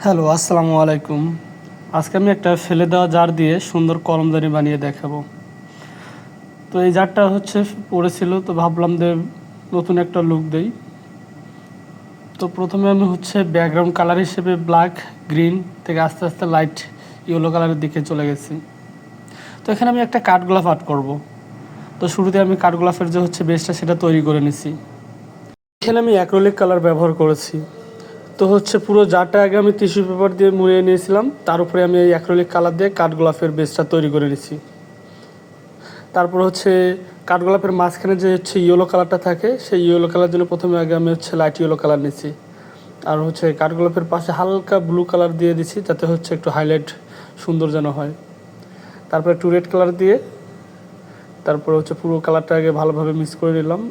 Hello, আসসালামু আলাইকুম। আজকে আমি একটা ফেলে দেওয়া জার দিয়ে সুন্দর কলমদানি বানিয়ে দেখাবো। তো এই জারটা পড়েছিল, তো ভাবলাম যে নতুন একটা লুক দেই। তো প্রথমে আমি ব্যাকগ্রাউন্ড কালার হিসেবে ব্ল্যাক, গ্রিন থেকে আস্তে আস্তে লাইট ইয়েলো কালারের দিকে চলে গেছি। তো এখানে আমি একটা কাঠগোলাপ আর্ট করব। তো শুরুতে আমি কাঠগোলাপের যে বেসটা সেটা তৈরি করে নিছি। এখানে আমি অ্যাক্রিলিক কালার ব্যবহার করেছি। তো পুরো জারটা আগে আমি টিস্যু পেপার দিয়ে মুড়িয়ে নিয়েছিলাম, তার উপরে আমি এই অ্যাক্রিলিক কালার দিয়ে কাঠগোলাপের বেসটা তৈরি করে নিয়েছি। তারপর কাঠগোলাপের মাঝখানে যে ইয়েলো কালারটা থাকে, সেই ইয়েলো কালার জন্য প্রথমে আগে আমি লাইট ইয়েলো কালার নিয়েছি। আর কাঠগোলাপের পাশে হালকা ব্লু কালার দিয়ে দিছি, যাতে একটু হাইলাইট সুন্দর যেন হয়। তারপর একটু রেড কালার দিয়ে তারপর পুরো কালারটা আগে ভালোভাবে মিক্স করে নিলাম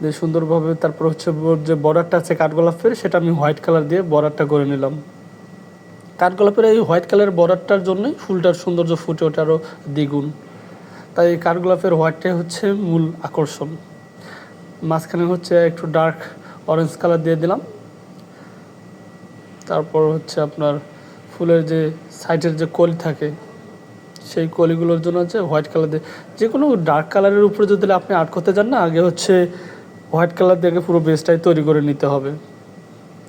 দিয়ে সুন্দরভাবে। তারপর যে বর্ডারটা আছে কাঠগোলাপের, সেটা আমি হোয়াইট কালার দিয়ে বর্ডারটা করে নিলাম। কাঠগোলাপের এই হোয়াইট কালারের বর্ডারটার জন্যই ফুলটার সৌন্দর্য ফুটে ওঠে আরও দ্বিগুণ। তাই এই কাঠগোলাপের হোয়াইটটাই মূল আকর্ষণ। মাঝখানে একটু ডার্ক অরেঞ্জ কালার দিয়ে দিলাম। তারপর আপনার ফুলের যে সাইডের যে কলি থাকে, সেই কলিগুলোর জন্য হোয়াইট কালার দিয়ে, যে কোনো ডার্ক কালারের উপরে যদি আপনি আর্ট করতে যান না, আগে হোয়াইট কালার দিয়ে পুরো বেসটাই তৈরি করে নিতে হবে,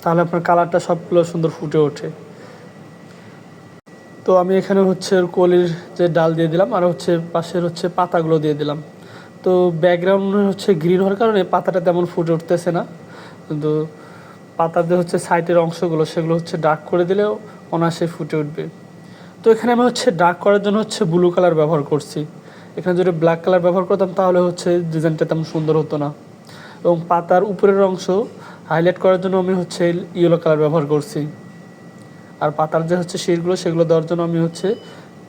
তাহলে আপনার কালারটা সবগুলো সুন্দর ফুটে ওঠে। তো আমি এখানে কলির যে ডাল দিয়ে দিলাম, আর পাশের পাতাগুলো দিয়ে দিলাম। তো ব্যাকগ্রাউন্ড গ্রিন হওয়ার কারণে পাতাটা তেমন ফুটে উঠতেছে না, কিন্তু পাতার যে সাইডের অংশগুলো সেগুলো ডার্ক করে দিলেও অনায়াসে ফুটে উঠবে। তো এখানে আমি ডার্ক করার জন্য ব্লু কালার ব্যবহার করছি। এখানে যদি ব্ল্যাক কালার ব্যবহার করতাম তাহলে ডিজাইনটা তেমন সুন্দর হতো না। এবং পাতার উপরের অংশ হাইলাইট করার জন্য আমি ইয়েলো কালার ব্যবহার করছি। আর পাতার যে শিরগুলো, সেগুলো দেওয়ার জন্য আমি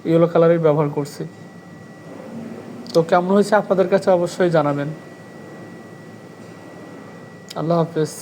ইয়েলো কালারের ব্যবহার করছি। তো কেমন হয়েছে আপনাদের কাছে অবশ্যই জানাবেন। আল্লাহ হাফেজ।